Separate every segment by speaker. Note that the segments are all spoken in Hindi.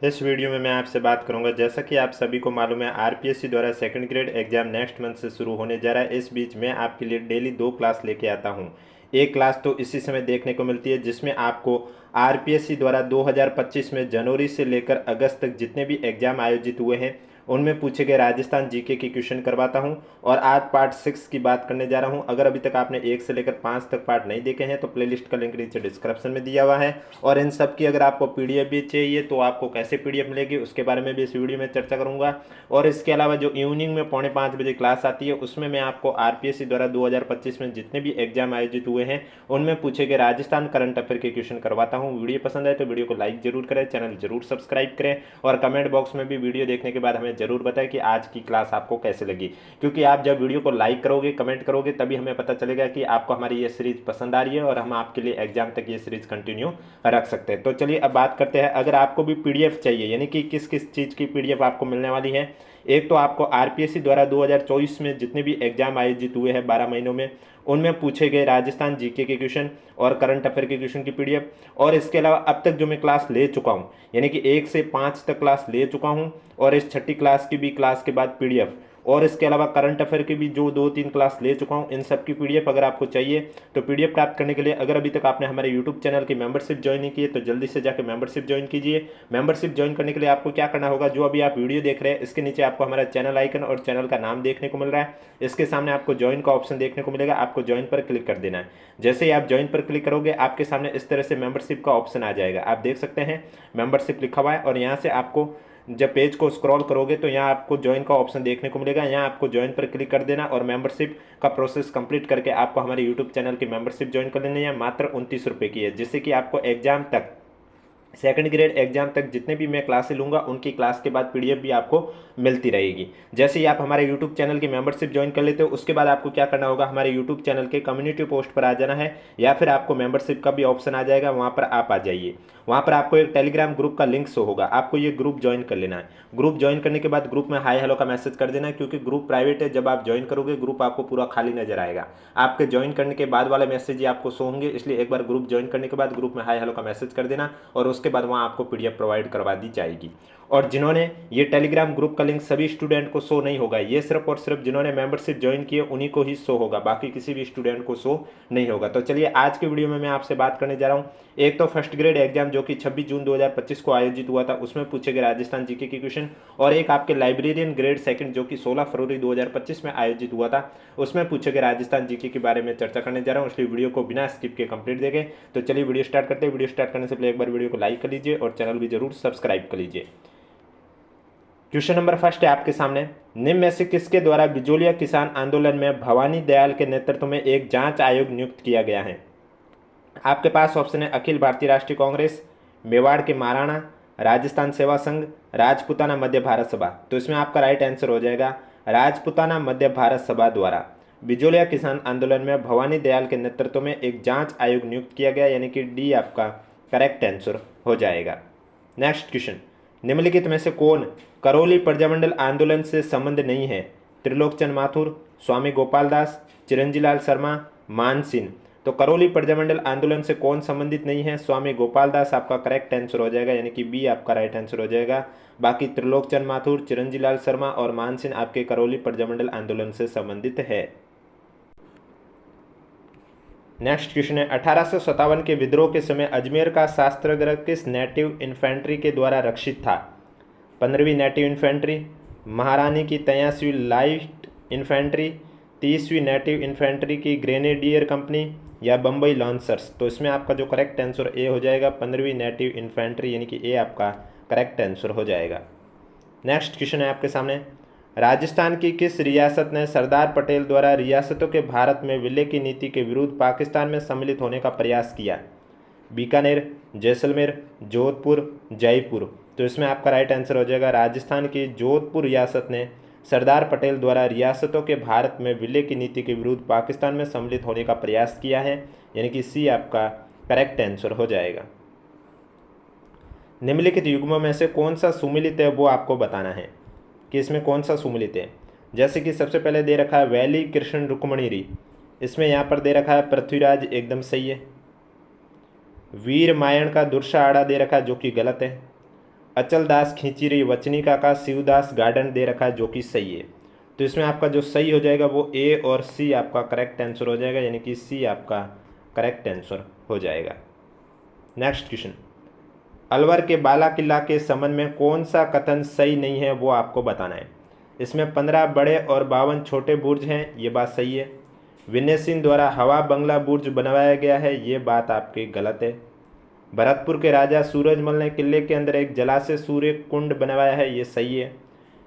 Speaker 1: इस वीडियो में मैं आपसे बात करूंगा। जैसा कि आप सभी को मालूम है, आरपीएससी द्वारा second grade exam next month से शुरू होने जा रहा है। इस बीच मैं आपके लिए डेली 2 क्लास लेके आता हूं। एक क्लास तो इसी समय देखने को मिलती है जिसमें आपको आरपीएससी द्वारा 2025 में जनवरी से लेकर अगस्त तक जितने भी एग्जाम आयोजित हुए हैं उनमें पूछे गए राजस्थान जीके के क्वेश्चन करवाता हूं। और आज पार्ट 6 की बात करने जा रहा हूं। अगर अभी तक आपने 1 से लेकर 5 तक पार्ट नहीं देखे हैं तो प्लेलिस्ट का लिंक नीचे डिस्क्रिप्शन में दिया हुआ है। और इन सब की अगर आपको पीडीएफ भी चाहिए तो आपको कैसे पीडीएफ मिलेगी उसके बारे में भी इस वीडियो में चर्चा करूंगा। और इसके अलावा जो इवनिंग में 4:45 बजे क्लास आती है उसमें मैं आपको आरपीएससी द्वारा 2025 में जितने भी एग्जाम आयोजित हुए हैं उनमें पूछे गए राजस्थान करंट अफेयर के क्वेश्चन करवाता हूँ। वीडियो पसंद आए तो वीडियो को लाइक जरूर करें, चैनल जरूर सब्सक्राइब करें और कमेंट बॉक्स में भी वीडियो देखने के बाद हमें जरूर बताएं कि आज की क्लास आपको कैसे लगी। क्योंकि आप जब वीडियो को लाइक करोगे, कमेंट करोगे, तभी हमें पता चलेगा कि आपको हमारी ये सीरीज पसंद आ रही है और हम आपके लिए एग्जाम तक ये सीरीज कंटिन्यू रख सकते हैं। तो चलिए अब बात करते हैं। अगर आपको भी पीडीएफ चाहिए, यानी कि किस किस चीज़ की पीडीएफ आपको मिलने वाली है। एक तो आपको आरपीएससी द्वारा 2024 में जितने भी एग्जाम आयोजित हुए हैं 12 महीनों में उनमें पूछे गए राजस्थान जीके के क्वेश्चन और करंट अफेयर के क्वेश्चन की पीडीएफ। और इसके अलावा अब तक जो मैं क्लास ले चुका हूँ, यानी कि 1 से 5 तक क्लास ले चुका हूँ और इस छठी क्लास की भी क्लास के बाद पीडीएफ। और इसके अलावा करंट अफेयर की भी जो 2-3 क्लास ले चुका हूँ, इन सब की पीडीएफ अगर आपको चाहिए तो पीडीएफ प्राप्त करने के लिए अगर अभी तक आपने हमारे यूट्यूब चैनल की मेंबरशिप ज्वाइन नहीं की है तो जल्दी से जाकर मेंबरशिप ज्वाइन कीजिए। मेंबरशिप ज्वाइन करने के लिए आपको क्या करना होगा, जो अभी आप वीडियो देख रहे हैं इसके नीचे आपको हमारा चैनल आइकन और चैनल का नाम देखने को मिल रहा है। इसके सामने आपको ज्वाइन का ऑप्शन देखने को मिलेगा, आपको ज्वाइन पर क्लिक कर देना है। जैसे ही आप ज्वाइन पर क्लिक करोगे आपके सामने इस तरह से मेंबरशिप का ऑप्शन आ जाएगा। आप देख सकते हैं मेंबरशिप लिखा हुआ है और यहाँ से आपको जब पेज को स्क्रॉल करोगे तो यहाँ आपको ज्वाइन का ऑप्शन देखने को मिलेगा। यहाँ आपको ज्वाइन पर क्लिक कर देना और मेंबरशिप का प्रोसेस कंप्लीट करके आपको हमारे यूट्यूब चैनल की मेंबरशिप ज्वाइन कर लेनी है। मात्र 29 रुपये की है, जिससे कि आपको एग्जाम तक, सेकंड ग्रेड एग्जाम तक जितने भी मैं क्लासें लूँगा उनकी क्लास के बाद पीडीएफ भी आपको मिलती रहेगी। जैसे ही आप हमारे यूट्यूब चैनल की मेंबरशिप ज्वाइन कर लेते हो उसके बाद आपको क्या करना होगा, हमारे यूट्यूब चैनल के कम्युनिटी पोस्ट पर आ जाना है या फिर आपको मेंबरशिप का भी ऑप्शन आ जाएगा, वहाँ पर आप आ जाइए। वहाँ पर आपको एक टेलीग्राम ग्रुप का लिंक शो होगा, आपको ये ग्रुप ज्वाइन कर लेना है। ग्रुप ज्वाइन करने के बाद ग्रुप में हाय हेलो का मैसेज कर देना है, क्योंकि ग्रुप प्राइवेट है। जब आप ज्वाइन करोगे ग्रुप आपको पूरा खाली नजर आएगा। आपके ज्वाइन करने के बाद वाले मैसेज ही आपको शो होंगे, इसलिए एक बार ग्रुप ज्वाइन करने के बाद ग्रुप में हाय हेलो का मैसेज कर देना और उसके बाद वहाँ आपको पीडीएफ प्रोवाइड करवा दी जाएगी। और जिन्होंने ये टेलीग्राम ग्रुप का लिंक, सभी स्टूडेंट को शो नहीं होगा, ये सिर्फ और सिर्फ जिन्होंने मेंबरशिप ज्वाइन की है उन्हीं को ही शो होगा, बाकी किसी भी स्टूडेंट को शो नहीं होगा। तो चलिए आज के वीडियो में मैं आपसे बात करने जा रहा हूँ। एक तो फर्स्ट ग्रेड एग्जाम जो कि 26 जून 2025 को आयोजित हुआ था उसमें पूछे गए राजस्थान जीके के क्वेश्चन, और एक आपके लाइब्रेरियन ग्रेड सेकंड जो कि 16 फरवरी 2025 में आयोजित हुआ था उसमें पूछे गए राजस्थान जीके के बारे में चर्चा करने जा रहा हूँ। इसलिए वीडियो को बिना स्किप के कंप्लीट देखें। तो चलिए वीडियो स्टार्ट करते हैं। वीडियो स्टार्ट करने से पहले एक बार वीडियो को लाइक कर लीजिए और चैनल भी जरूर सब्सक्राइब कर लीजिए। क्वेश्चन नंबर फर्स्ट है आपके सामने, निम्न में से किसके द्वारा बिजोलिया किसान आंदोलन में भवानी दयाल के नेतृत्व में एक जांच आयोग नियुक्त किया गया है। आपके पास ऑप्शन है अखिल भारतीय राष्ट्रीय कांग्रेस, मेवाड़ के महाराणा, राजस्थान सेवा संघ, राजपुताना मध्य भारत सभा। तो इसमें आपका राइट आंसर हो जाएगा राजपुताना मध्य भारत सभा द्वारा बिजोलिया किसान आंदोलन में भवानी दयाल के नेतृत्व में एक जांच आयोग नियुक्त किया गया, यानी कि डी आपका करेक्ट आंसर हो जाएगा। नेक्स्ट क्वेश्चन, निम्नलिखित में से कौन करौली प्रजामंडल आंदोलन से संबंध नहीं है। त्रिलोकचंद माथुर, स्वामी गोपाल दास, चिरंजीलाल शर्मा, मानसिंह। तो करौली प्रजामंडल आंदोलन से कौन संबंधित नहीं है, स्वामी गोपाल दास आपका करेक्ट आंसर हो जाएगा, यानी कि बी आपका राइट आंसर हो जाएगा। बाकी त्रिलोकचंद माथुर, चिरंजीलाल शर्मा और मानसिंह आपके करौली प्रजामंडल आंदोलन से संबंधित है। नेक्स्ट क्वेश्चन है, 1857 के विद्रोह के समय अजमेर का शास्त्रागार किस नेटिव इन्फेंट्री के द्वारा रक्षित था। 15वीं नेटिव इन्फेंट्री, महारानी की 83वीं लाइट इन्फेंट्री, 30वीं नेटिव इन्फेंट्री की ग्रेनेडियर कंपनी या बम्बई लॉन्सर्स। तो इसमें आपका जो करेक्ट आंसर ए हो जाएगा 15वीं नेटिव इन्फेंट्री, यानी कि ए आपका करेक्ट आंसर हो जाएगा। नेक्स्ट क्वेश्चन है आपके सामने, राजस्थान की किस रियासत ने सरदार पटेल द्वारा रियासतों के भारत में विलय की नीति के विरुद्ध पाकिस्तान में सम्मिलित होने का प्रयास किया। बीकानेर, जैसलमेर, जोधपुर, जयपुर। तो इसमें आपका राइट आंसर हो जाएगा राजस्थान की जोधपुर रियासत ने सरदार पटेल द्वारा रियासतों के भारत में विलय की नीति के विरुद्ध पाकिस्तान में सम्मिलित होने का प्रयास किया है, यानी कि सी आपका करेक्ट आंसर हो जाएगा। निम्नलिखित युग्मों में से कौन सा सुमिलित है वो आपको बताना है कि इसमें कौन सा सुमिलित है। जैसे कि सबसे पहले दे रखा है वैली कृष्ण रुक्मणी री, इसमें यहाँ पर दे रखा है पृथ्वीराज, एकदम सही है। वीर मायण का दुर्सा आड़ा दे रखा है जो कि गलत है। अचल दास खींची रही वचनिका का शिवदास गार्डन दे रखा है, जो कि सही है। तो इसमें आपका जो सही हो जाएगा वो ए और सी आपका करेक्ट आंसर हो जाएगा, यानी कि सी आपका करेक्ट आंसर हो जाएगा। नेक्स्ट क्वेश्चन, अलवर के बाला किला के संबंध में कौन सा कथन सही नहीं है वो आपको बताना है। इसमें 15 बड़े और 52 छोटे बुर्ज हैं, ये बात सही है। विनय सिंह द्वारा हवा बंगला बुर्ज बनवाया गया है, ये बात आपकी गलत है। भरतपुर के राजा सूरजमल ने किले के अंदर एक जलाशय सूर्य कुंड बनवाया है, ये सही है।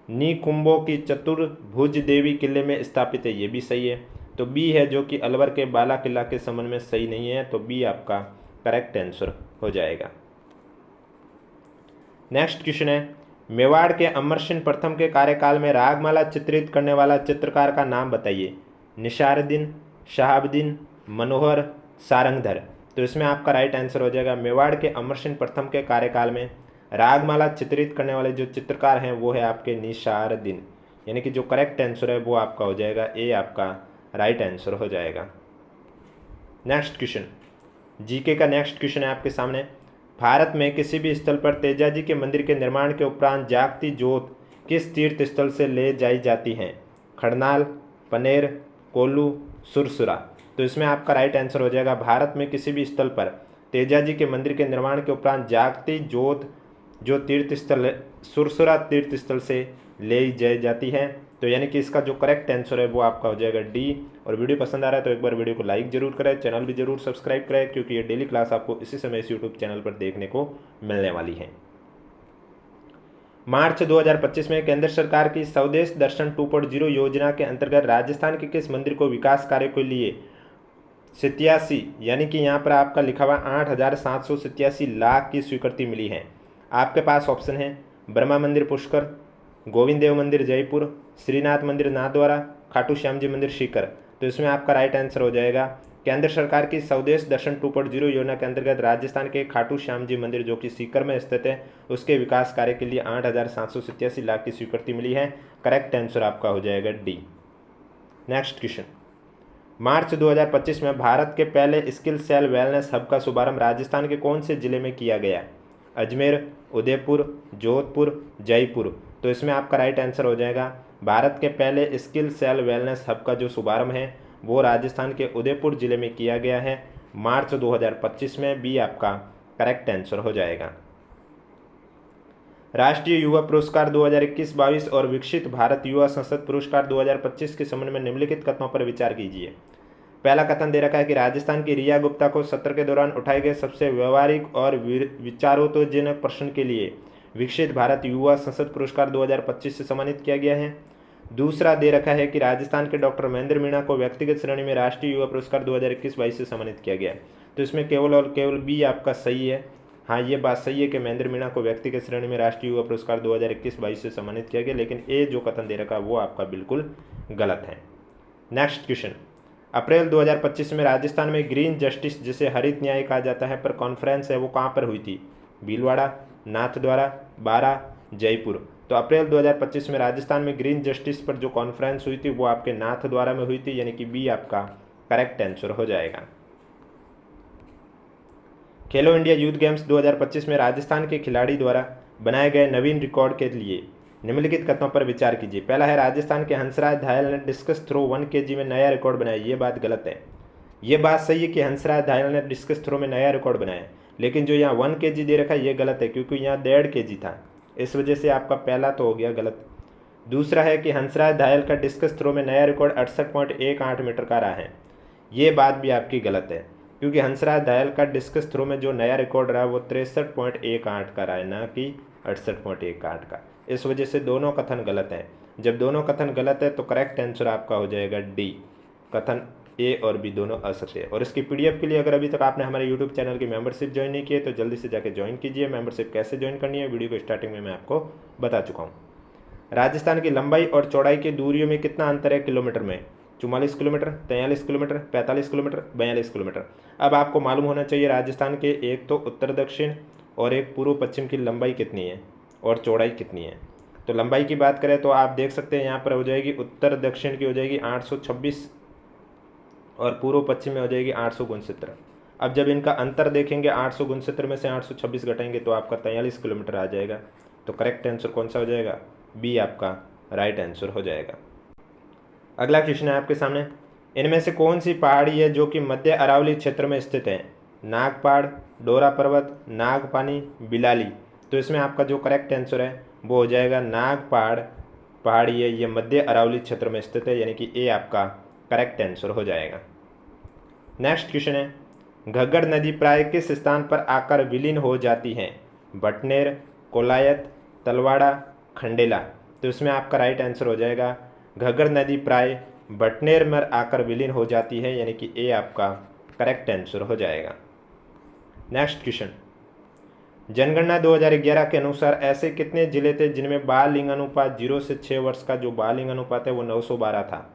Speaker 1: नी कुंभों की चतुर्भुज देवी किले में स्थापित है, ये भी सही है। तो बी है जो कि अलवर के बाला किला के संबंध में सही नहीं है, तो बी आपका करेक्ट आंसर हो जाएगा। नेक्स्ट क्वेश्चन है, मेवाड़ के अमरसिंह प्रथम के कार्यकाल में रागमाला चित्रित करने वाला चित्रकार का नाम बताइए। निसारुद्दीन, शहाबुद्दीन, मनोहर, सारंगधर। तो इसमें आपका राइट आंसर हो जाएगा, मेवाड़ के अमरसिंह प्रथम के कार्यकाल में रागमाला चित्रित करने वाले जो चित्रकार हैं वो है आपके निसारुद्दीन, यानी कि जो करेक्ट आंसर है वो आपका हो जाएगा ए, आपका राइट आंसर हो जाएगा। नेक्स्ट क्वेश्चन, जीके का नेक्स्ट क्वेश्चन है आपके सामने, भारत में किसी भी स्थल पर तेजाजी के मंदिर के निर्माण के उपरांत जागती जोत किस तीर्थ स्थल से ले जाई जाती हैं। खड़नाल, पनेर, कोल्लू, सुरसुरा। तो इसमें आपका राइट आंसर हो जाएगा, भारत में किसी भी स्थल पर तेजाजी के मंदिर के निर्माण के उपरांत जागती जोत जो तीर्थ स्थल सुरसुरा तीर्थ स्थल से ले जाई जाती है। तो यानी कि इसका जो करेक्ट आंसर है वो आपका हो जाएगा डी। और वीडियो पसंद आ रहा है तो एक बार वीडियो को लाइक जरूर करें, चैनल भी जरूर सब्सक्राइब करें, क्योंकि ये डेली क्लास आपको इसी समय इस यूट्यूब चैनल पर देखने को मिलने वाली है। मार्च 2025 में केंद्र सरकार की स्वदेश दर्शन 2.0 योजना के अंतर्गत राजस्थान के किस मंदिर को विकास कार्य के लिए 87, यानी कि यहाँ पर आपका लिखा हुआ 8,787 लाख की स्वीकृति मिली है। आपके पास ऑप्शन है ब्रह्मा मंदिर पुष्कर, गोविंद देव मंदिर जयपुर, श्रीनाथ मंदिर नाथद्वारा, खाटू श्याम जी मंदिर सीकर। तो इसमें आपका राइट आंसर हो जाएगा, केंद्र सरकार की स्वदेश दर्शन 2.0 योजना के अंतर्गत राजस्थान के खाटू श्याम जी मंदिर जो कि सीकर में स्थित है उसके विकास कार्य के लिए 8,787 लाख की स्वीकृति मिली है। करेक्ट आंसर आपका हो जाएगा डी। नेक्स्ट क्वेश्चन, मार्च 2025 में भारत के पहले स्किल सेल वेलनेस हब का शुभारंभ राजस्थान के कौन से जिले में किया गया। अजमेर, उदयपुर, जोधपुर, जयपुर। तो इसमें आपका राइट आंसर हो जाएगा, भारत के पहले स्किल सेल वेलनेस हब का जो शुभारंभ है वो राजस्थान के उदयपुर जिले में किया गया है मार्च 2025 में। बी आपका करेक्ट आंसर हो जाएगा। राष्ट्रीय युवा पुरस्कार 2021-22 और विकसित भारत युवा संसद पुरस्कार 2025 के संबंध में निम्नलिखित कथनों पर विचार कीजिए। पहला कथन दे रखा है कि राजस्थान की रिया गुप्ता को सत्र के दौरान उठाए गए सबसे व्यवहारिक और विचारोत्तेजक प्रश्न के लिए विकसित भारत युवा संसद पुरस्कार 2025 से सम्मानित किया गया है। दूसरा दे रखा है कि राजस्थान के डॉक्टर महेंद्र मीणा को व्यक्तिगत श्रेणी में राष्ट्रीय युवा पुरस्कार 2021-22 से सम्मानित किया गया। तो इसमें केवल और केवल बी आपका सही है। हाँ, ये बात सही है कि महेंद्र मीणा को व्यक्तिगत श्रेणी में राष्ट्रीय युवा पुरस्कार 2021-22 से सम्मानित किया गया, लेकिन ए जो कथन दे रखा है वो आपका बिल्कुल गलत है। नेक्स्ट क्वेश्चन, अप्रैल 2025 में राजस्थान में ग्रीन जस्टिस जिसे हरित न्याय कहा जाता है पर कॉन्फ्रेंस है वो कहाँ पर हुई थी। भीलवाड़ा, नाथद्वारा, बारा, जयपुर। तो अप्रैल 2025 में राजस्थान में ग्रीन जस्टिस पर जो कॉन्फ्रेंस हुई थी वो आपके नाथद्वारा में हुई थी, यानी कि बी आपका करेक्ट आंसर हो जाएगा। खेलो इंडिया यूथ गेम्स 2025 में राजस्थान के खिलाड़ी द्वारा बनाए गए नवीन रिकॉर्ड के लिए निम्नलिखित कथनों पर विचार कीजिए। पहला है राजस्थान के हंसराज धायल ने डिस्कस थ्रो 1 kg में नया रिकॉर्ड बनाया, ये बात गलत है। ये बात सही है कि हंसराज धायल ने डिस्कस थ्रो में नया रिकॉर्ड बनाया, लेकिन जो यहाँ 1 kg दे रखा है ये गलत है, क्योंकि यहाँ 1.5 kg था, इस वजह से आपका पहला तो हो गया गलत। दूसरा है कि हंसराज धायल का डिस्कस थ्रो में नया रिकॉर्ड 68.18 मीटर का रहा है, ये बात भी आपकी गलत है, क्योंकि हंसराज धायल का डिस्कस थ्रो में जो नया रिकॉर्ड रहा वो 63.18 का रहा है, ना कि 68.18 का। इस वजह से दोनों कथन गलत हैं। जब दोनों कथन गलत है तो करेक्ट आंसर आपका हो जाएगा डी, कथन ए और बी दोनों असत्य है। और इसकी पीडीएफ के लिए अगर अभी तक आपने हमारे यूट्यूब चैनल की मेंबरशिप ज्वाइन नहीं की है तो जल्दी से जाकर ज्वाइन कीजिए। मेंबरशिप कैसे ज्वाइन करनी है वीडियो को स्टार्टिंग में मैं आपको बता चुका हूँ। राजस्थान की लंबाई और चौड़ाई की दूरियों में कितना अंतर है किलोमीटर में। 44 किलोमीटर, 43 किलोमीटर, 45 किलोमीटर, 42 किलोमीटर। अब आपको मालूम होना चाहिए राजस्थान के एक तो उत्तर दक्षिण और एक पूर्व पश्चिम की लंबाई कितनी है और चौड़ाई कितनी है। तो लंबाई की बात करें तो आप देख सकते हैं यहाँ पर हो जाएगी उत्तर दक्षिण की हो जाएगी 826 और पूर्व पश्चिम में हो जाएगी 869। अब जब इनका अंतर देखेंगे 869 में से 826 घटाएंगे तो आपका 43 किलोमीटर आ जाएगा। तो करेक्ट आंसर कौन सा हो जाएगा? बी आपका राइट आंसर हो जाएगा। अगला क्वेश्चन है आपके सामने, इनमें से कौन सी पहाड़ी है जो कि मध्य अरावली क्षेत्र में स्थित है? नागपाड़, डोरा पर्वत, नागपानी, बिलाली। तो इसमें आपका जो करेक्ट आंसर है वो हो जाएगा नागपाड़ पहाड़ी है, ये मध्य अरावली क्षेत्र में स्थित है, यानी कि ए आपका करेक्ट आंसर हो जाएगा। नेक्स्ट क्वेश्चन है, घग्गर नदी प्राय किस स्थान पर आकर विलीन हो जाती है? बटनेर, कोलायत, तलवाड़ा, खंडेला। तो इसमें आपका राइट आंसर हो जाएगा घग्गर नदी प्राय बटनेर में आकर विलीन हो जाती है, यानी कि ए आपका करेक्ट आंसर हो जाएगा। नेक्स्ट क्वेश्चन, जनगणना 2011 के अनुसार ऐसे कितने जिले थे जिनमें बाल लिंगानुपात 0 से 6 वर्ष का जो बाल लिंगानुपात है वो 912 था?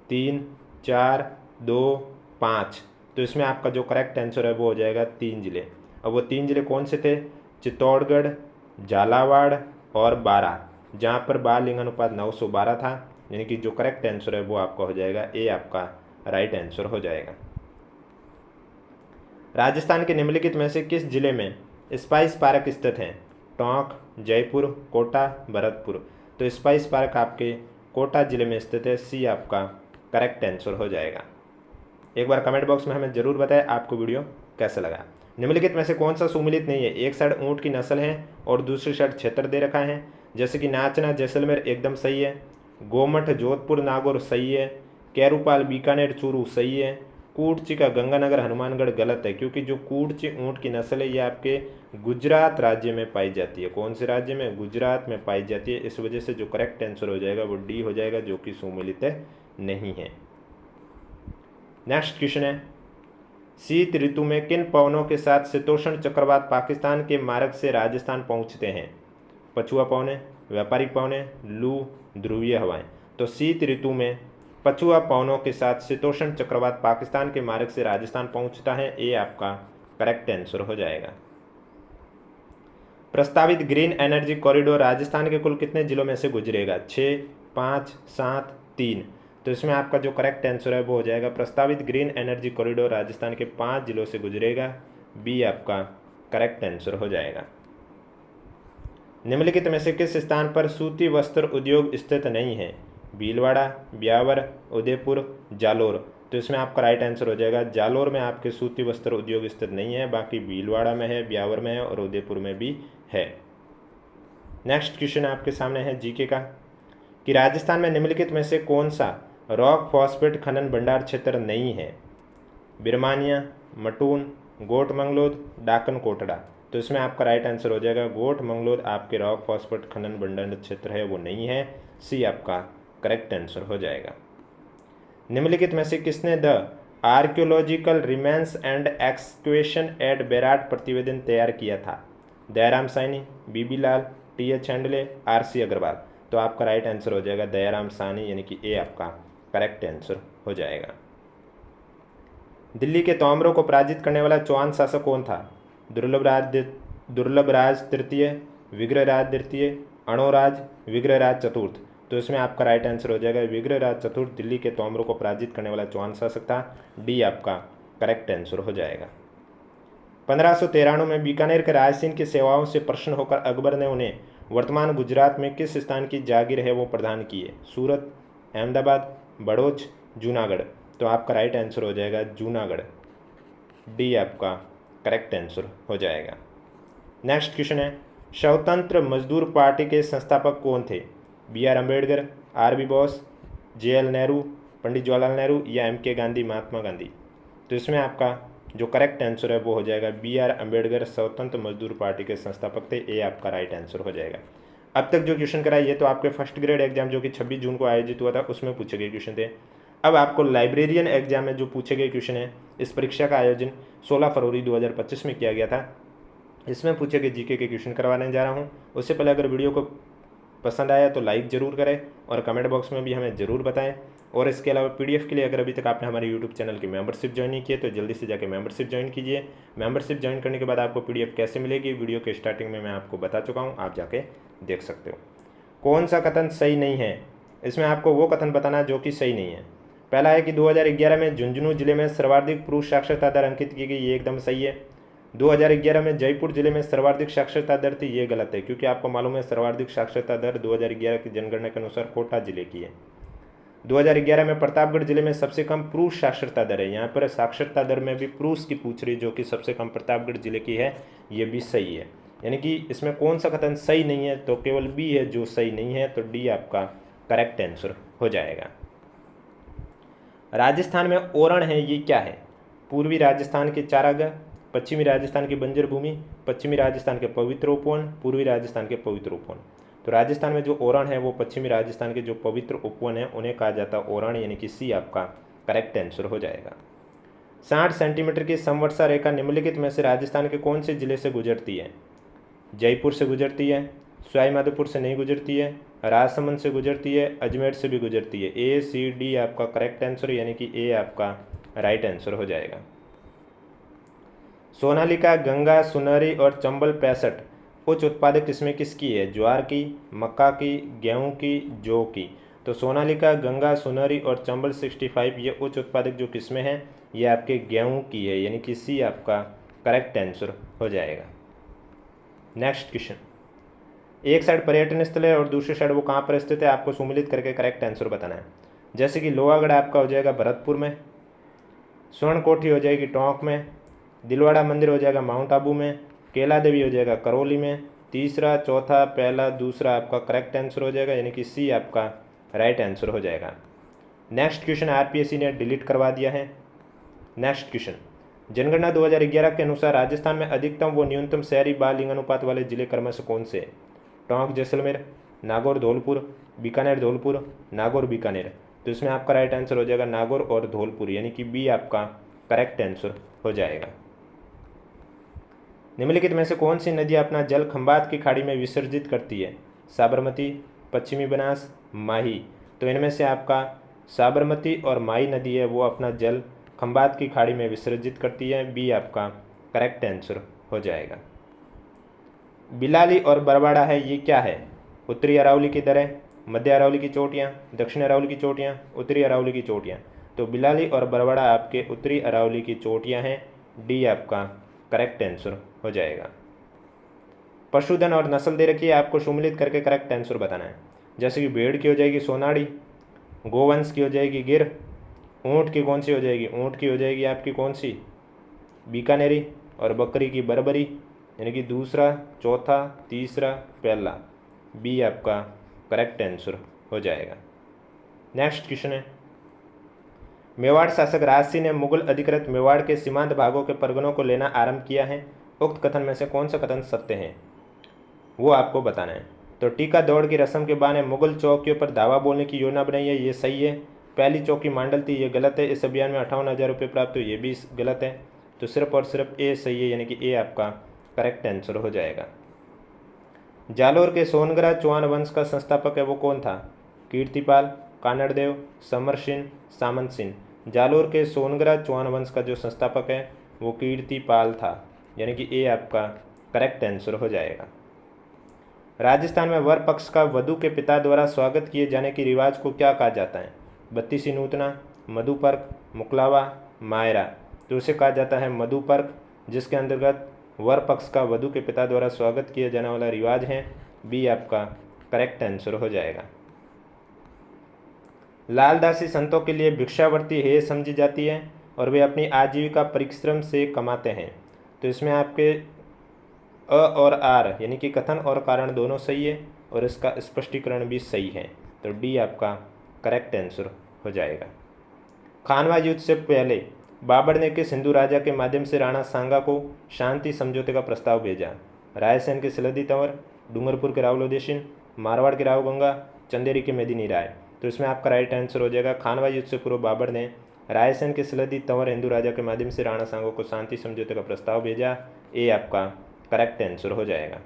Speaker 1: 3, 4, 2, 5। तो इसमें आपका जो करेक्ट आंसर है वो हो जाएगा 3 जिले। अब वो 3 जिले कौन से थे? चित्तौड़गढ़, झालावाड़ और बारां, जहाँ पर बाल लिंगानुपात 912 था, यानी कि जो करेक्ट आंसर है वो आपका हो जाएगा ए आपका राइट आंसर हो जाएगा। राजस्थान के निम्नलिखित में से किस जिले में स्पाइस पार्क स्थित है? टोंक, जयपुर, कोटा, भरतपुर। तो स्पाइस पार्क आपके कोटा जिले में स्थित है, सी आपका करेक्ट आंसर हो जाएगा। एक बार कमेंट बॉक्स में हमें जरूर बताएं आपको वीडियो कैसा लगा। निम्नलिखित में से कौन सा सुमिलित नहीं है? एक साइड ऊँट की नस्ल है और दूसरी साइड क्षेत्र दे रखा है, जैसे कि नाचना जैसलमेर एकदम सही है, गोमठ जोधपुर नागौर सही है, कैरूपाल बीकानेर चूरू सही है, कूटची का गंगानगर हनुमानगढ़ गलत है, क्योंकि जो कूटची ऊँट की नस्ल है ये आपके गुजरात राज्य में पाई जाती है। कौन से राज्य में? गुजरात में पाई जाती है। इस वजह से जो करेक्ट आंसर हो जाएगा वो डी हो जाएगा, जो कि सुमिलित नहीं है। नेक्स्ट क्वेश्चन है, शीत ऋतु में किन पवनों के साथ शीतोष्ण चक्रवात पाकिस्तान के मार्ग से राजस्थान पहुंचते हैं? पछुआ पवने, व्यापारिक पवने, लू, ध्रुवीय हवाएं। तो शीत ऋतु में पछुआ पवनों के साथ शीतोष्ण चक्रवात पाकिस्तान के मार्ग से राजस्थान पहुंचता है, ए आपका करेक्ट आंसर हो जाएगा। प्रस्तावित ग्रीन एनर्जी कॉरिडोर राजस्थान के कुल कितने जिलों में से गुजरेगा? 6, 5, 7, 3। तो इसमें आपका जो करेक्ट आंसर है वो हो जाएगा प्रस्तावित ग्रीन एनर्जी कॉरिडोर राजस्थान के 5 जिलों से गुजरेगा, बी आपका करेक्ट आंसर हो जाएगा। निम्नलिखित में से किस स्थान पर सूती वस्त्र उद्योग स्थित नहीं है? भीलवाड़ा, ब्यावर, उदयपुर, जालोर। तो इसमें आपका राइट आंसर हो जाएगा जालोर में आपके सूती वस्त्र उद्योग स्थित नहीं है, बाकी भीलवाड़ा में है, ब्यावर में है और उदयपुर में भी है। नेक्स्ट क्वेश्चन आपके सामने है जीके का, कि राजस्थान में निम्नलिखित में से कौन सा रॉक फॉस्फेट खनन भंडार क्षेत्र नहीं है? बिरमानिया, मटून, गोट मंगलोद, डाकन कोटड़ा। तो इसमें आपका राइट आंसर हो जाएगा गोट मंगलोद आपके रॉक फॉस्फेट खनन भंडार क्षेत्र है वो नहीं है, सी आपका करेक्ट आंसर हो जाएगा। निम्नलिखित में से किसने the archaeological remains and excavation at Bairat प्रतिवेदन तैयार किया था? Dayaram Sahni, B B Lal, T H. Hendley, R C. Agrawal. तो आपका राइट आंसर हो जाएगा दयाराम साहनी, यानी कि ए आपका करेक्ट आंसर हो जाएगा। दिल्ली के तोमरों को पराजित करने वाला चौहान शासक कौन था? दुर्लभराज तृतीय, विग्रहराज द्वितीय, अणोराज, विग्रहराज चतुर्थ। तो इसमें आपका राइट आंसर हो जाएगा विग्रहराज चतुर्थ दिल्ली के तोमरों को पराजित करने वाला चौहान शासक था, डी आपका करेक्ट आंसर हो जाएगा। 1593 में बीकानेर के राय सिंह की सेवाओं से प्रसन्न होकर अकबर ने उन्हें वर्तमान गुजरात में किस स्थान की जागीर है वो प्रदान किए? सूरत, अहमदाबाद, बड़ौच, जूनागढ़। तो आपका राइट आंसर हो जाएगा जूनागढ़, डी आपका करेक्ट आंसर हो जाएगा। नेक्स्ट क्वेश्चन है, स्वतंत्र मजदूर पार्टी के संस्थापक कौन थे? बी.आर. अम्बेडकर, आर.बी. बोस, जे.एल. नेहरू, पंडित जवाहरलाल नेहरू या एम.के. गांधी, महात्मा गांधी। तो इसमें आपका जो करेक्ट आंसर है वो हो जाएगा बी.आर. अम्बेडकर स्वतंत्र मजदूर पार्टी के संस्थापक थे, ए आपका राइट आंसर हो जाएगा। अब तक जो क्वेश्चन कराए ये तो आपके फर्स्ट ग्रेड एग्जाम जो कि 26 जून को आयोजित हुआ था उसमें पूछे गए क्वेश्चन थे। अब आपको लाइब्रेरियन एग्जाम में जो पूछे गए क्वेश्चन है, इस परीक्षा का आयोजन 16 फरवरी 2025 में किया गया था। इसमें पूछे गए जीके के क्वेश्चन करवाने जा रहा हूँ। उससे पहले अगर वीडियो को पसंद आया तो लाइक ज़रूर करें और कमेंट बॉक्स में भी हमें ज़रूर बताएं। और इसके अलावा पीडीएफ के लिए अगर अभी तक आपने हमारे यूट्यूब चैनल की मेंबरशिप ज्वाइन नहीं की है तो जल्दी से जाकर मेंबरशिप ज्वाइन कीजिए। मेंबरशिप ज्वाइन करने के बाद आपको पीडीएफ कैसे मिलेगी वीडियो के स्टार्टिंग में मैं आपको बता चुका हूँ, आप जाके देख सकते हो। कौन सा कथन सही नहीं है? इसमें आपको वो कथन बताना जो कि सही नहीं है। पहला है कि 2011 में झुंझुनू जिले में सर्वाधिक पुरुष साक्षरता दर अंकित की गई, ये एकदम सही है। 2011 में जयपुर जिले में सर्वाधिक साक्षरता दर थी, ये गलत है, क्योंकि आपको मालूम है सर्वाधिक साक्षरता दर 2011 की जनगणना के अनुसार कोटा जिले की है। 2011 में प्रतापगढ़ जिले में सबसे कम पुरुष साक्षरता दर है। यहाँ पर साक्षरता दर में भी पुरुष की पूछ रही, जो कि सबसे कम प्रतापगढ़ जिले की है, ये भी सही है। यानी कि इसमें कौन सा कथन सही नहीं है, तो केवल बी है जो सही नहीं है, तो डी आपका करेक्ट आंसर हो जाएगा। राजस्थान में ओरण है, ये क्या है? पूर्वी राजस्थान के चारागाह, पश्चिमी राजस्थान की बंजर भूमि, पश्चिमी राजस्थान के पवित्र उपवन, पूर्वी राजस्थान के पवित्र उपवन। तो राजस्थान में जो ओरण है वो पश्चिमी राजस्थान के जो पवित्र उपवन है उन्हें कहा जाता है ओरण, यानी कि सी आपका करेक्ट आंसर हो जाएगा। 60 सेंटीमीटर की समवर्षा रेखा निम्नलिखित में से राजस्थान के कौन से जिले से गुजरती है? जयपुर से गुजरती है, सवाईमाधोपुर से नहीं गुजरती है, राजसमंद से गुजरती है, अजमेर से भी गुजरती है। ए सी डी आपका करेक्ट आंसर, यानी कि ए आपका राइट आंसर हो जाएगा। सोनालिका, गंगा, सुनहरी और चंबल 65 उच्च उत्पादक किस्में किसकी है? ज्वार की, मक्का की, गेहूं की, जौ की। तो सोनालिका, गंगा, सुनहरी और चंबल 65 ये उच्च उत्पादक जो किस्में हैं ये आपके गेहूं की है, यानी कि सी आपका करेक्ट आंसर हो जाएगा। नेक्स्ट क्वेश्चन, एक साइड पर्यटन स्थल है और दूसरी साइड वो कहाँ पर स्थित है, आपको सुमिलित करके करेक्ट आंसर बताना है। जैसे कि लोहागढ़ आपका हो जाएगा भरतपुर में, स्वर्ण कोठी हो जाएगी टोंक में, दिलवाड़ा मंदिर हो जाएगा माउंट आबू में, केला देवी हो जाएगा करौली में। तीसरा, चौथा, पहला, दूसरा आपका करेक्ट आंसर हो जाएगा, यानी कि सी आपका राइट आंसर हो जाएगा। नेक्स्ट क्वेश्चन आरपीएससी ने डिलीट करवा दिया है। नेक्स्ट क्वेश्चन, जनगणना 2011 के अनुसार राजस्थान में अधिकतम व न्यूनतम शहरी बाल लिंगानुपात वाले जिले क्रमशः कौन से? टोंक जैसलमेर, नागौर धौलपुर, बीकानेर धौलपुर, नागौर बीकानेर। तो इसमें आपका राइट आंसर हो जाएगा नागौर और धौलपुर, यानी कि बी आपका करेक्ट आंसर हो जाएगा। निम्नलिखित में से कौन सी नदी अपना जल खंबात की खाड़ी में विसर्जित करती है? साबरमती, पश्चिमी बनास, माही। तो इनमें से आपका साबरमती और माही नदी है वो अपना जल खंबात की खाड़ी में विसर्जित करती है, बी आपका करेक्ट आंसर हो जाएगा। बिलाली और बरवाड़ा है, ये क्या है? उत्तरी अरावली की दरें, मध्य अरावली की चोटियाँ, दक्षिण अरावली की चोटियाँ, उत्तरी अरावली की चोटियाँ। तो बिलाली और बरवाड़ा आपके उत्तरी अरावली की चोटियाँ हैं, डी आपका करेक्ट आंसर हो जाएगा। पशुधन और नस्ल दे रखी है, आपको सुमिलित करके करेक्ट आंसर बताना है। जैसे कि भेड़ की हो जाएगी सोनाड़ी, गोवंश की हो जाएगी गिर, ऊँट की कौन सी हो जाएगी? ऊँट की हो जाएगी आपकी कौन सी? बीकानेरी, और बकरी की बरबरी, यानी कि दूसरा, चौथा, तीसरा, पहला, बी आपका करेक्ट आंसर हो जाएगा। नेक्स्ट क्वेश्चन है, मेवाड़ शासक राजसिंह ने मुगल अधिकृत मेवाड़ के सीमांत भागों के परगनों को लेना आरंभ किया है। उक्त कथन में से कौन सा कथन सत्य है वो आपको बताना है। तो टीका दौड़ की रस्म के बहाने मुगल चौकियों पर धावा बोलने की योजना बनाई है, ये सही है। पहली चौकी मांडल थी, ये गलत है। इस अभियान में 58,000 रुपये प्राप्त हुए, ये भी गलत है। तो सिर्फ और सिर्फ ए सही है, यानी कि ए आपका करेक्ट आंसर हो जाएगा। जालोर के सोनगरा चौहान वंश का संस्थापक है वो कौन था? कीर्तिपाल, कानड़देव, समर सिंह, सामंत सिंह। जालोर के सोनगरा चौहान वंश का जो संस्थापक है वो कीर्तिपाल था, यानी कि ए आपका करेक्ट आंसर हो जाएगा। राजस्थान में वर पक्ष का वधू के पिता द्वारा स्वागत किए जाने की रिवाज को क्या कहा जाता है? बत्तीसी नूतना, मधुपर्क, मुकलावा, मायरा। तो उसे कहा जाता है मधुपर्क, जिसके अंतर्गत वर पक्ष का वधू के पिता द्वारा स्वागत किया जाने वाला रिवाज है, बी आपका करेक्ट आंसर हो जाएगा। लालदासी संतों के लिए भिक्षावर्ती है समझी जाती है और वे अपनी आजीविका परिश्रम से कमाते हैं। तो इसमें आपके अ और आर, यानी कि कथन और कारण दोनों सही है और इसका स्पष्टीकरण भी सही है, तो डी आपका करेक्ट आंसर हो जाएगा। खानवा युद्ध से पहले बाबर ने किस हिंदू राजा के माध्यम से राणा सांगा को शांति समझौते का प्रस्ताव भेजा? रायसेन के सलदी तंवर, डूंगरपुर के राव उदयसिंह, मारवाड़ के राव गंगा, चंदेरी के मेदिनी राय। तो इसमें आपका राइट आंसर हो जाएगा खानवा युद्ध से पूर्व बाबर ने रायसेन के सलदी तंवर हिंदू राजा के माध्यम से राणा सांगा को शांति समझौते का प्रस्ताव भेजा, ए आपका करेक्ट आंसर हो जाएगा।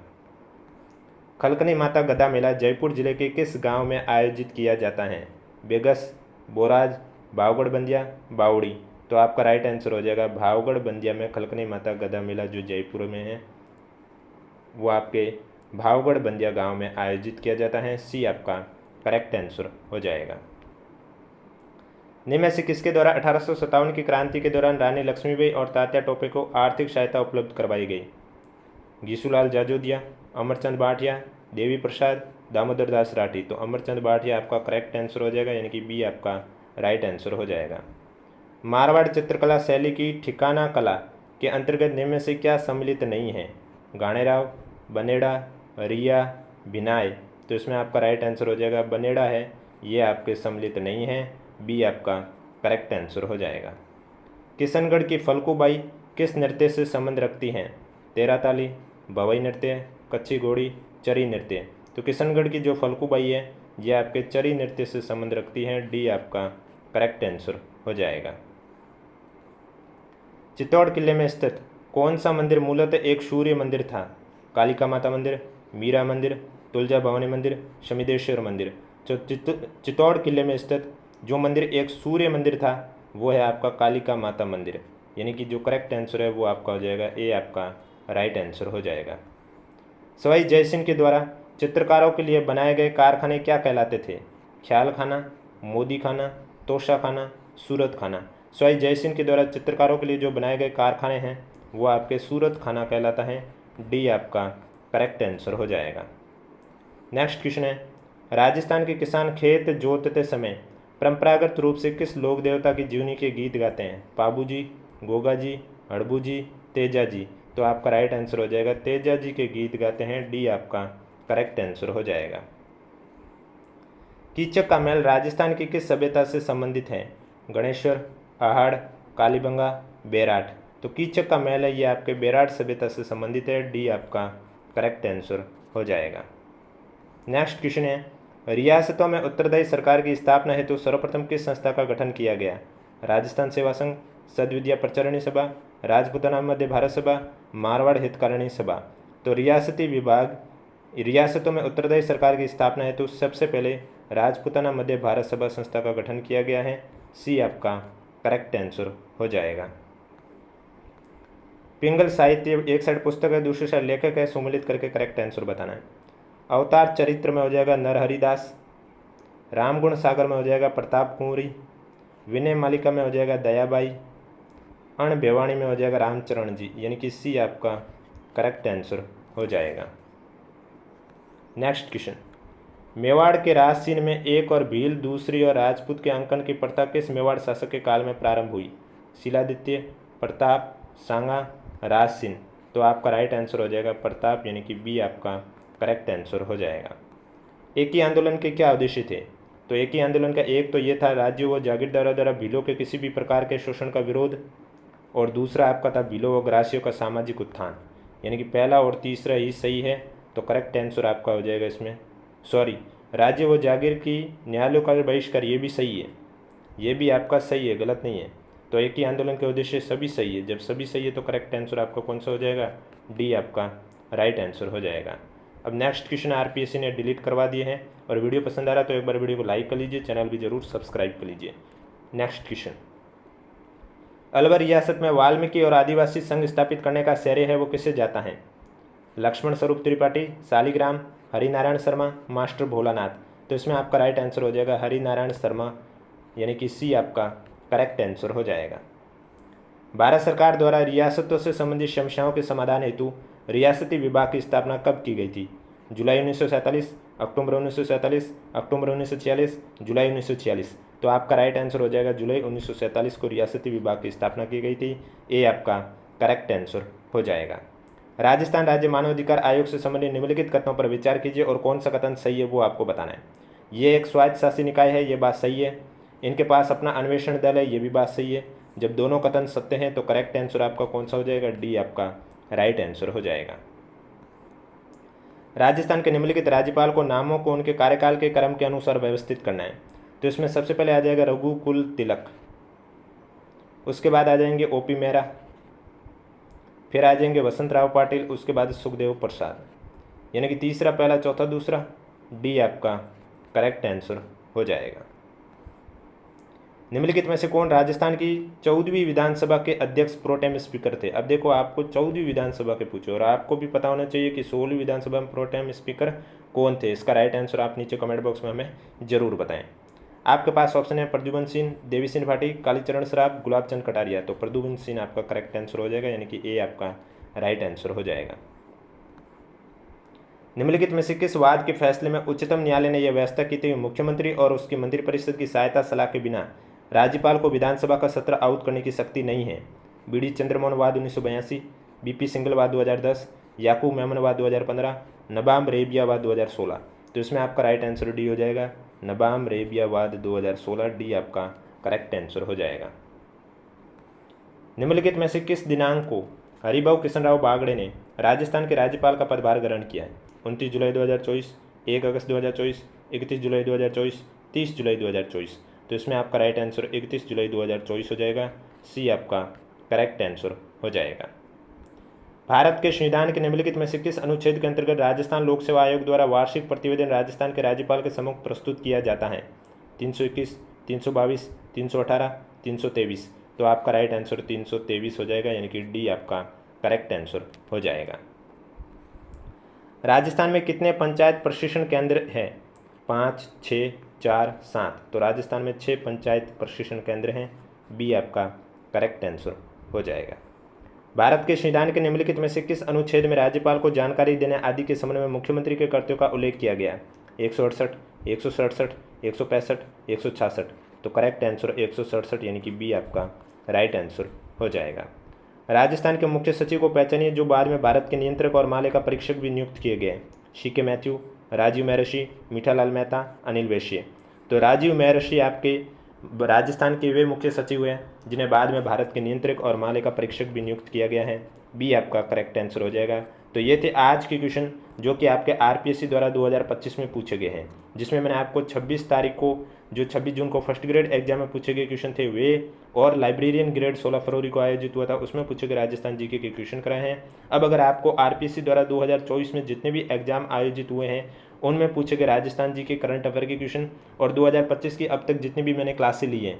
Speaker 1: खलकनी माता गदा मेला जयपुर जिले के किस गांव में आयोजित किया जाता है? बेगस, बोराज, भावगढ़ बंदिया, बावड़ी। तो आपका राइट आंसर हो जाएगा भावगढ़ बंदिया में खलकनी माता गदा मेला जो जयपुर में है वो आपके भावगढ़ बंदिया गांव में आयोजित किया जाता है, सी आपका करेक्ट आंसर हो जाएगा। निम्न में से किसके द्वारा 1857 की क्रांति के दौरान रानी लक्ष्मीबाई और तात्या टोपे को आर्थिक सहायता उपलब्ध करवाई गई? घीसूलाल जाजोदिया, अमरचंद भाटिया, देवी प्रसाद, दामोदर दास राठी। तो अमरचंद भाटिया आपका करेक्ट आंसर हो जाएगा, यानी कि बी आपका राइट आंसर हो जाएगा। मारवाड़ चित्रकला शैली की ठिकाना कला के अंतर्गत निम्न में से क्या सम्मिलित नहीं है? गाणेराव, बनेड़ा, रिया, बिनाय। तो इसमें आपका राइट आंसर हो जाएगा बनेड़ा है, ये आपके सम्मिलित नहीं है, बी आपका करेक्ट आंसर हो जाएगा। किशनगढ़ की फल्गुबाई किस नृत्य से संबंध रखती हैं? तेरा ताली, भवई नृत्य, कच्ची घोड़ी, चरी नृत्य। तो किशनगढ़ की जो फल्गुबाई है ये आपके चरी नृत्य से संबंध रखती है, डी आपका करेक्ट आंसर हो जाएगा। चित्तौड़ किले में स्थित कौन सा मंदिर मूलतः एक सूर्य मंदिर था? कालिका माता मंदिर, मीरा मंदिर, तुलजा भवानी मंदिर, शमिदेश्वर मंदिर। तो चित्तौड़ किले में स्थित जो मंदिर एक सूर्य मंदिर था वो है आपका कालिका माता मंदिर, यानी कि जो करेक्ट आंसर है वो आपका हो जाएगा ए आपका राइट आंसर हो जाएगा। सवाई जयसिंह के द्वारा चित्रकारों के लिए बनाए गए कारखाने क्या कहलाते थे? ख्याल खाना, मोदी खाना, तोशा खाना, सूरत खाना। सवाई जयसिंह के द्वारा चित्रकारों के लिए जो बनाए गए कारखाने हैं वो आपके सूरत खाना कहलाता है, डी आपका करेक्ट आंसर हो जाएगा। नेक्स्ट क्वेश्चन है, राजस्थान के किसान खेत जोतते समय परंपरागत रूप से किस लोक देवता की जीवनी के गीत गाते हैं? पाबू जी, गोगा जी, हड़बू जी, तेजा जी। तो आपका राइट आंसर हो जाएगा तेजा जी के गीत गाते हैं, डी आपका करेक्ट आंसर हो जाएगा। कीचक का महल राजस्थान की किस सभ्यता से संबंधित है? गणेश्वर, आहड़, कालीबंगा, बेराट। तो कीचक का महल है ये आपके बेराट सभ्यता से संबंधित है, डी आपका करेक्ट आंसर हो जाएगा। नेक्स्ट क्वेश्चन है, रियासतों में उत्तरदायी सरकार की स्थापना हेतु सर्वप्रथम किस संस्था का गठन किया गया? राजस्थान सेवा संघ, सदविद्या प्रचारिणी सभा, राजपूताना मध्य भारत सभा, मारवाड़ हितकारिणी सभा। तो रियासतों में उत्तरदायी सरकार की स्थापना हेतु सबसे पहले राजपूताना मध्य भारत सभा संस्था का गठन किया गया है, सी आपका करेक्ट आंसर हो जाएगा। पिंगल साहित्य एक साइड पुस्तक है, दूसरी साइड लेखक है, सुमिलित करके करेक्ट आंसर बताना है। अवतार चरित्र में हो जाएगा नरहरिदास, रामगुण सागर में हो जाएगा प्रताप कुंवरी, विनय मालिका में हो जाएगा दयाबाई, अण भेवाणी में हो जाएगा रामचरण जी, यानी कि सी आपका करेक्ट आंसर हो जाएगा। नेक्स्ट क्वेश्चन, मेवाड़ के राजसीन में एक और भील, दूसरी और राजपूत के अंकन की प्रथा किस मेवाड़ शासक के काल में प्रारंभ हुई? शिलादित्य, प्रताप, सांगा, राजसीन। तो आपका राइट आंसर हो जाएगा प्रताप, यानी कि बी आपका करेक्ट आंसर हो जाएगा। एक ही आंदोलन के क्या उद्देश्य थे? तो एक ही आंदोलन का एक तो ये था राज्यों व जागीरदारों द्वारा भीलों के किसी भी प्रकार के शोषण का विरोध, और दूसरा आपका था भीलों व ग्रासियों का सामाजिक उत्थान, यानी कि पहला और तीसरा ही सही है। तो करेक्ट आंसर आपका हो जाएगा इसमें, सॉरी, राज्य व जागीर की न्यायालयों का बहिष्कार, ये भी सही है, ये भी आपका सही है, गलत नहीं है। तो एक ही आंदोलन के उद्देश्य सभी सही है, जब सभी सही है तो करेक्ट आंसर आपका कौन सा हो जाएगा? डी आपका राइट आंसर हो जाएगा। अब नेक्स्ट क्वेश्चन आरपीएससी ने डिलीट करवा दिए हैं, और वीडियो पसंद आ रहा है तो एक बार वीडियो को लाइक कर लीजिए, चैनल भी जरूर सब्सक्राइब कर लीजिए। नेक्स्ट क्वेश्चन, अलवर रियासत में वाल्मीकि और आदिवासी संघ स्थापित करने का श्रेय है वो किसे जाता है? लक्ष्मण स्वरूप त्रिपाठी, शालिग्राम, हरिनारायण शर्मा, मास्टर भोलानाथ। तो इसमें आपका राइट आंसर हो जाएगा हरिनारायण शर्मा, यानी कि सी आपका करेक्ट आंसर हो जाएगा। भारत सरकार द्वारा रियासतों से संबंधित समस्याओं के समाधान हेतु रियासती विभाग की स्थापना कब की गई थी? जुलाई 1947, अक्टूबर 1947, अक्टूबर 1946, जुलाई 1946। तो आपका राइट आंसर हो जाएगा जुलाई 1947 को रियासती विभाग की स्थापना की गई थी, ए आपका करेक्ट आंसर हो जाएगा। राजस्थान राज्य मानवाधिकार आयोग से संबंधित निम्नलिखित कथनों पर विचार कीजिए और कौन सा कथन सही है वो आपको बताना है। ये एक स्वायत्त शासी निकाय है, ये बात सही है। इनके पास अपना अन्वेषण दल है, ये भी बात सही है। जब दोनों कथन सत्य हैं तो करेक्ट आंसर आपका कौन सा हो जाएगा? डी आपका राइट आंसर हो जाएगा। राजस्थान के निम्नलिखित राज्यपाल को नामों को उनके कार्यकाल के क्रम के अनुसार व्यवस्थित करना है। तो इसमें सबसे पहले आ जाएगा रघुकुल तिलक, उसके बाद आ जाएंगे ओपी मेहरा, फिर आ जाएंगे वसंतराव पाटिल, उसके बाद सुखदेव प्रसाद, यानी कि तीसरा पहला चौथा दूसरा, डी आपका करेक्ट आंसर हो जाएगा। निम्नलिखित में से कौन राजस्थान की 14वीं विधानसभा के अध्यक्ष प्रोटेम स्पीकर थे? अब देखो आपको 14वीं विधानसभा के पूछे और आपको भी पता होना चाहिए कि 16वीं विधानसभा में प्रोटेम स्पीकर कौन थे। इसका राइट आंसर आप नीचे कमेंट बॉक्स में हमें जरूर बताएं। आपके पास ऑप्शन है प्रद्युमन सिंह, देवी सिंह भाटी, कालीचरण सराफ, गुलाब चंद कटारिया। तो प्रद्युमन सिंह आपका करेक्ट आंसर हो जाएगा, यानी कि ए आपका राइट आंसर हो जाएगा। निम्नलिखित में से किस वाद के फैसले में उच्चतम न्यायालय ने यह व्यवस्था की थी मुख्यमंत्री और उसकी मंत्रिपरिषद की सहायता सलाह के बिना राज्यपाल को विधानसभा का सत्र आउट करने की शक्ति नहीं है? बीडी चंद्रमोहन वाद 1982, बीपी सिंघल वाद 2010, याकूब मेमन वाद 2015, नबाम रेबिया वाद 2016। तो इसमें आपका राइट आंसर डी हो जाएगा, नबाम रेबिया वाद 2016, डी आपका करेक्ट आंसर हो जाएगा। निम्नलिखित में से किस दिनांक को हरिभाऊ किशनराव बागड़े ने राजस्थान के राज्यपाल का पदभार ग्रहण किया है? 29 जुलाई 2024, 1 अगस्त 2024, 31 जुलाई 2024, 30 जुलाई 2024। तो इसमें आपका राइट आंसर 31 जुलाई 2024 हो जाएगा, सी आपका करेक्ट आंसर हो जाएगा। भारत के संविधान के निम्नलिखित में से किस अनुच्छेद के अंतर्गत राजस्थान लोक सेवा आयोग द्वारा वार्षिक प्रतिवेदन राजस्थान के राज्यपाल के सम्मुख प्रस्तुत किया जाता है? 321, 322, 318, 323। तो आपका राइट आंसर 323 हो जाएगा, यानी कि डी आपका करेक्ट आंसर हो जाएगा। राजस्थान में कितने पंचायत प्रशिक्षण केंद्र हैं? 5, 6, 4, 7। तो राजस्थान में 6 पंचायत प्रशिक्षण केंद्र हैं, बी आपका करेक्ट आंसर हो जाएगा। भारत के संविधान के निम्नलिखित में से किस अनुच्छेद में राज्यपाल को जानकारी देने आदि के संबंध में मुख्यमंत्री के कर्तव्यों का उल्लेख किया गया? 168, 167, 165, 166। तो करेक्ट आंसर 167, यानी कि बी आपका राइट आंसर हो जाएगा। राजस्थान के मुख्य सचिव को पहचानिए जो बाद में भारत के नियंत्रक और माले का परीक्षक भी नियुक्त किए गए? सी.के. मैथ्यू, राजीव महर्षि, मीठालाल मेहता, अनिल वैश्य। तो राजीव महर्षि आपके राजस्थान के वे मुख्य सचिव हैं जिन्हें बाद में भारत के नियंत्रक और माले का परीक्षक भी नियुक्त किया गया है, बी आपका करेक्ट आंसर हो जाएगा। तो ये थे आज के क्वेश्चन जो कि आपके आरपीएससी द्वारा 2025 में पूछे गए हैं, जिसमें मैंने आपको 26 तारीख को जो 26 जून को फर्स्ट ग्रेड एग्जाम में पूछे गए क्वेश्चन थे वे, और लाइब्रेरियन ग्रेड 16 फरवरी को आयोजित हुआ था उसमें पूछे गए राजस्थान जीके के क्वेश्चन कराए हैं। अब अगर आपको आरपीएससी द्वारा 2024 में जितने भी एग्जाम आयोजित हुए हैं उनमें पूछे गए राजस्थान जी के करंट अफेयर के क्वेश्चन और 2025 की अब तक जितनी भी मैंने क्लासें ली हैं,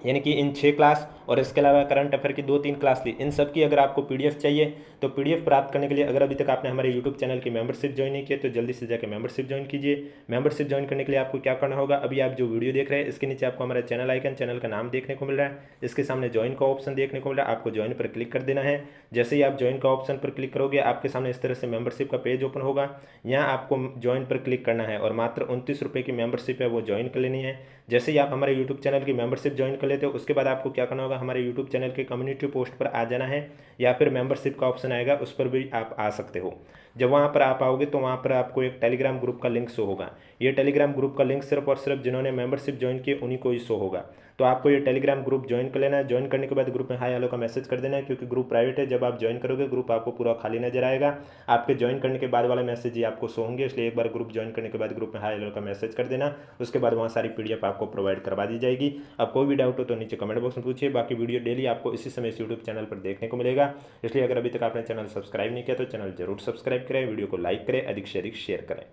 Speaker 1: यानी कि इन 6 क्लास और इसके अलावा करंट अफेयर की 2-3 क्लास ली, इन सब की अगर आपको पीडीएफ चाहिए तो पीडीएफ प्राप्त करने के लिए अगर अभी तक आपने हमारे यूट्यूब चैनल की मेंबरशिप ज्वाइन नहीं किया तो जल्दी से जाकर मेंबरशिप ज्वाइन कीजिए। मेंबरशिप ज्वाइन करने के लिए आपको क्या करना होगा, अभी आप जो वीडियो देख रहे हैं इसके नीचे आपको हमारा चैनल आइकन, चैनल का नाम देखने को मिल रहा है, इसके सामने ज्वाइन का ऑप्शन देखने को मिल रहा है, आपको ज्वाइन पर क्लिक कर देना है। जैसे ही आप ज्वाइन का ऑप्शन पर क्लिक करोगे आपके सामने इस तरह से मेंबरशिप का पेज ओपन होगा, यहाँ आपको ज्वाइन पर क्लिक करना है और मात्र 29 रुपये की मेंबरशिप है वो ज्वाइन कर लेनी है। जैसे ही आप हमारे यूट्यूब चैनल की मेंबरशिप ज्वाइन कर लेते हो उसके बाद आपको क्या करना होगा, हमारे यूट्यूब चैनल के कम्युनिटी पोस्ट पर आ जाना है या फिर मेंबरशिप का ऑप्शन आएगा उस पर भी आप आ सकते हो। जब वहाँ पर आप आओगे तो वहाँ पर आपको एक टेलीग्राम ग्रुप का लिंक शो होगा। ये टेलीग्राम ग्रुप का लिंक सिर्फ और सिर्फ जिन्होंने मेंबरशिप ज्वाइन की उन्हीं को ही शो होगा। तो आपको ये टेलीग्राम ग्रुप ज्वाइन कर लेना है। ज्वाइन करने के बाद ग्रुप में हाई हेलो का मैसेज कर देना है, क्योंकि ग्रुप प्राइवेट है। जब आप ज्वाइन करोगे ग्रुप आपको पूरा खाली नजर आएगा, आपके ज्वाइन करने के बाद वाला मैसेज ही आपको शो होंगे, इसलिए एक बार ग्रुप ज्वाइन करने के बाद ग्रुप में हाई हेलो का मैसेज कर देना। उसके बाद वहाँ सारी पीडीएफ आपको प्रोवाइड करवा दी जाएगी। अब कोई भी डाउट हो तो नीचे कमेंट बॉक्स में पूछिए। बाकी वीडियो डेली आपको इसी समय इस यूट्यूब चैनल पर देखने को मिलेगा, इसलिए अगर अभी तक आपने चैनल सब्सक्राइब नहीं किया तो चैनल जरूर सब्सक्राइब करें, वीडियो को लाइक करें, अधिक से अधिक शेयर करें।